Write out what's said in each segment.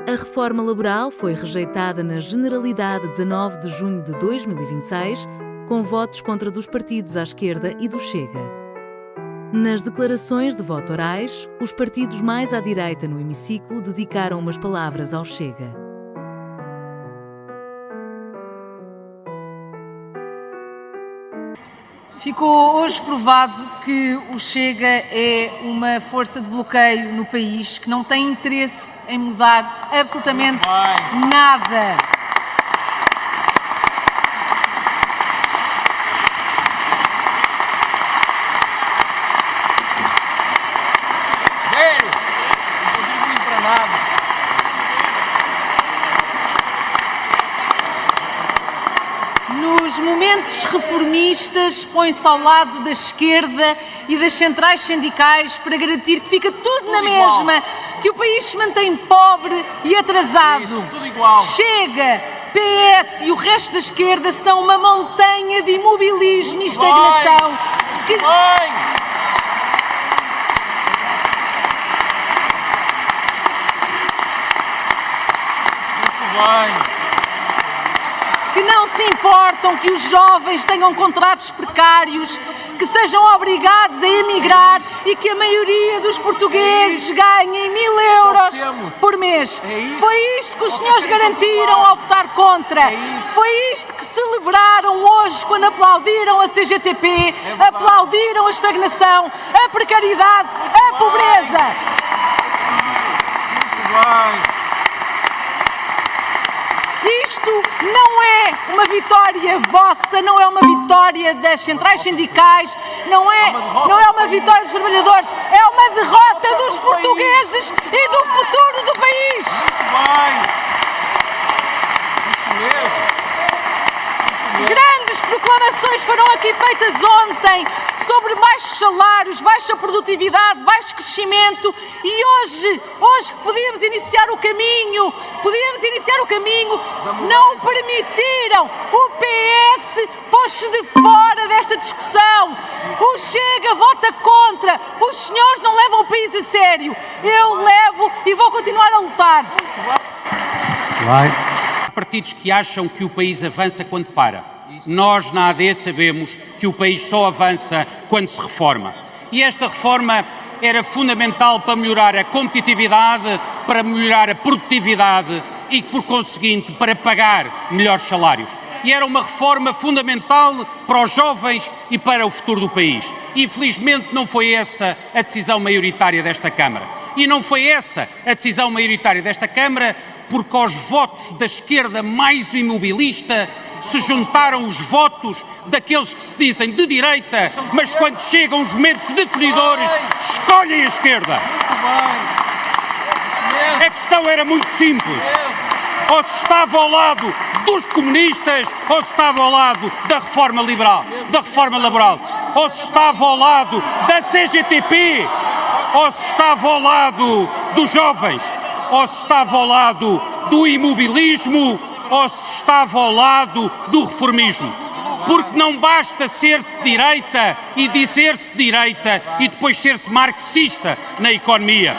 A reforma laboral foi rejeitada na Generalidade 19 de junho de 2026, com votos contra dos partidos à esquerda e do Chega. Nas declarações de voto orais, os partidos mais à direita no hemiciclo dedicaram umas palavras ao Chega. Ficou hoje provado que o Chega é uma força de bloqueio no país, que não tem interesse em mudar absolutamente nada. Zero! Não contribuem para nada. Nos momentos reformistas, põe-se ao lado da esquerda e das centrais sindicais para garantir que fica tudo na mesma, que o país se mantém pobre e atrasado. Isso, tudo igual. Chega, PS e o resto da esquerda são uma montanha de imobilismo e estagnação. Que não se importam que os jovens tenham contratos precários, que sejam obrigados a emigrar e que a maioria dos portugueses ganhem 1.000 euros por mês. Foi isto que os senhores garantiram ao votar contra. Foi isto que celebraram hoje quando aplaudiram a CGTP, aplaudiram a estagnação, a precariedade, a pobreza. Isto não é uma vitória vossa, não é uma vitória das centrais sindicais, não é uma vitória dos trabalhadores, é uma derrota dos portugueses e do futuro do país. Grandes proclamações foram aqui feitas ontem sobre baixos salários, baixa produtividade, baixo crescimento e hoje que podíamos iniciar o caminho, não o permitiram. O PS pôs-se de fora desta discussão. O Chega vota contra. Os senhores não levam o país a sério. Eu levo e vou continuar a lutar. Há partidos que acham que o país avança quando para. Nós, na AD, sabemos que o país só avança quando se reforma. E esta reforma era fundamental para melhorar a competitividade, para melhorar a produtividade e, por conseguinte, para pagar melhores salários. E era uma reforma fundamental para os jovens e para o futuro do país. Infelizmente não foi essa a decisão maioritária desta Câmara. E não foi essa a decisão maioritária desta Câmara porque aos votos da esquerda mais imobilista se juntaram os votos daqueles que se dizem de direita, mas quando chegam os momentos definidores, escolhem a esquerda. A questão era muito simples. Ou se estava ao lado dos comunistas, ou se estava ao lado da reforma laboral, ou se estava ao lado da CGTP, ou se estava ao lado dos jovens, ou se estava ao lado do imobilismo, ou se estava ao lado do reformismo. Porque não basta ser-se direita e dizer-se direita e depois ser-se marxista na economia.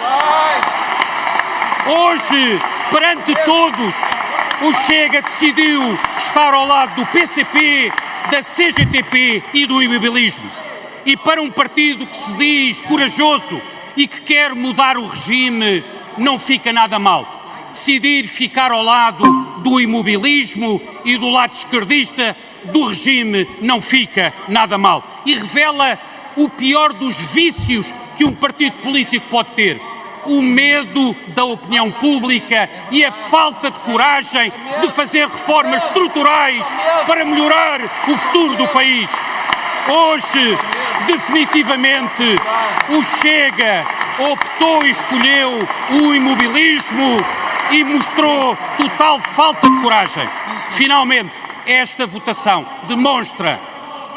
Hoje, perante todos, o Chega decidiu estar ao lado do PCP, da CGTP e do imobilismo. E para um partido que se diz corajoso e que quer mudar o regime, não fica nada mal. Decidir ficar ao lado do imobilismo e do lado esquerdista do regime não fica nada mal. E revela o pior dos vícios que um partido político pode ter. O medo da opinião pública e a falta de coragem de fazer reformas estruturais para melhorar o futuro do país. Hoje, definitivamente, o Chega optou e escolheu o imobilismo e mostrou total falta de coragem. Finalmente, esta votação demonstra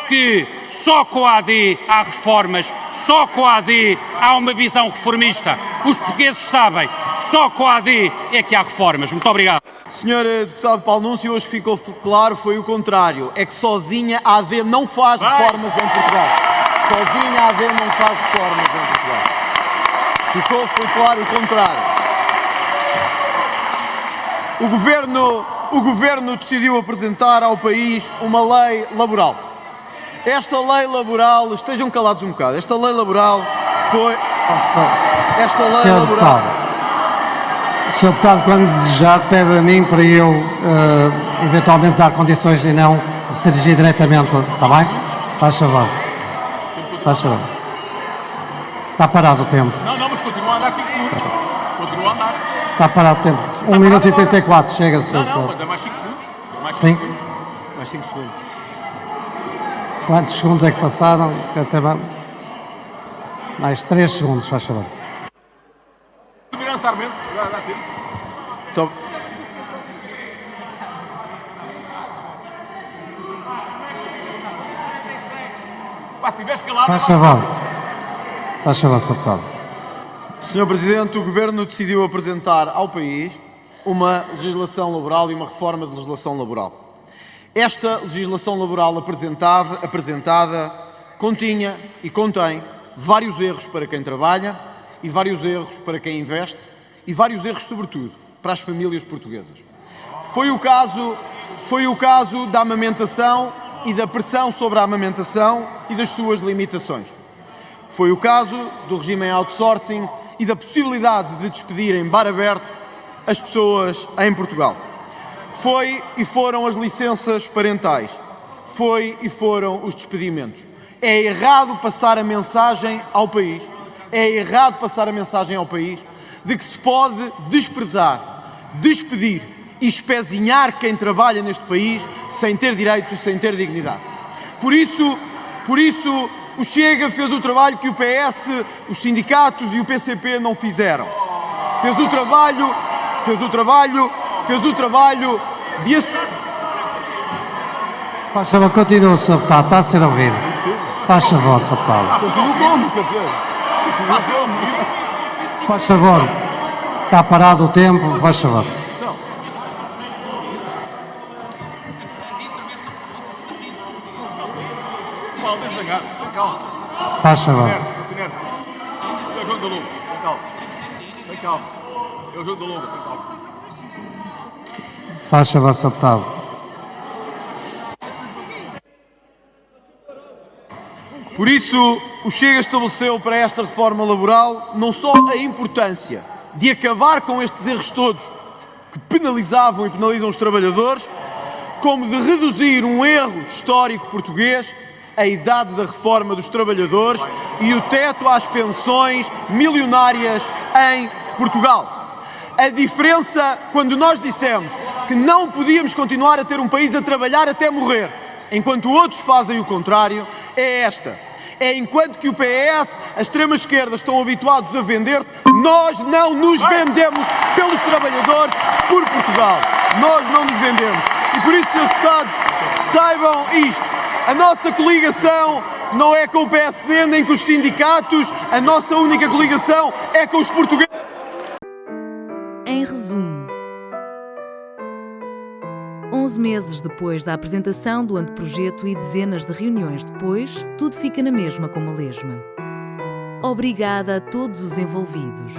que só com a AD há reformas, só com a AD há uma visão reformista. Os portugueses sabem, só com a AD é que há reformas. Muito obrigado. Senhor deputado Paulo Núncio, hoje ficou claro, foi o contrário. É que sozinha a AD não faz reformas em Portugal. Sozinha a AD não faz reformas em Portugal. Foi claro o contrário. o Governo decidiu apresentar ao país uma lei laboral. Esta lei laboral, estejam calados um bocado, esta lei laboral foi... Esta lei Senhor laboral... Deputado, Sr. Deputado, quando desejar, pede a mim para eu eventualmente dar condições e não se dirigir diretamente, está bem? Faz favor. Faz favor. Está parado o tempo. Não, mas continua a andar 5 segundos. Continua a andar. Está parado o tempo. 1 minuto e 34, chega, Sr. Não, Deputado. mas é mais 5 segundos. É mais 5 Sim. segundos. Mais 5 segundos. Quantos segundos é que passaram? Mais 3 segundos, faz favor. Terminar Sarmento, já dá tempo. Então, Pá, se estiveres calado... Faz favor. Faz favor, Sr. Deputado. Sr. Presidente, o Governo decidiu apresentar ao país uma legislação laboral e uma reforma de legislação laboral. Esta legislação laboral apresentada continha e contém vários erros para quem trabalha e vários erros para quem investe e vários erros, sobretudo, para as famílias portuguesas. Foi o caso da amamentação e da pressão sobre a amamentação e das suas limitações. Foi o caso do regime em outsourcing e da possibilidade de despedir em bar aberto as pessoas em Portugal. Foi e foram as licenças parentais. Foi e foram os despedimentos. É errado passar a mensagem ao país. É errado passar a mensagem ao país de que se pode desprezar, despedir e espezinhar quem trabalha neste país sem ter direitos e sem ter dignidade. Por isso, o Chega fez o trabalho que o PS, os sindicatos e o PCP não fizeram. Fez o trabalho de... Faz favor, continua, Sr. Deputado. Está a ser ouvido. Faz favor, Sr. Deputado. Continuo como, quer dizer? Continuo como? Faz favor. Está parado o tempo. Faz favor. Paulo, deixa de ganhar. Calma. Faz favor. Sinério. É o jogo da Luga. Tem calma. Tem calma. É o jogo da Luga. Tem calma. Faz favor, Sr. Deputado. Por isso, o Chega estabeleceu para esta reforma laboral não só a importância de acabar com estes erros todos que penalizavam e penalizam os trabalhadores, como de reduzir um erro histórico português, a idade da reforma dos trabalhadores e o teto às pensões milionárias em Portugal. A diferença, quando nós dissemos que não podíamos continuar a ter um país a trabalhar até morrer, enquanto outros fazem o contrário, é esta. É enquanto que o PS, a extrema-esquerda, estão habituados a vender-se, nós não nos vendemos pelos trabalhadores por Portugal. Nós não nos vendemos. E por isso, Srs. Deputados, saibam isto. A nossa coligação não é com o PSD nem com os sindicatos, a nossa única coligação é com os portugueses. Em resumo, 11 meses depois da apresentação do anteprojeto e dezenas de reuniões depois, tudo fica na mesma como a lesma. Obrigada a todos os envolvidos.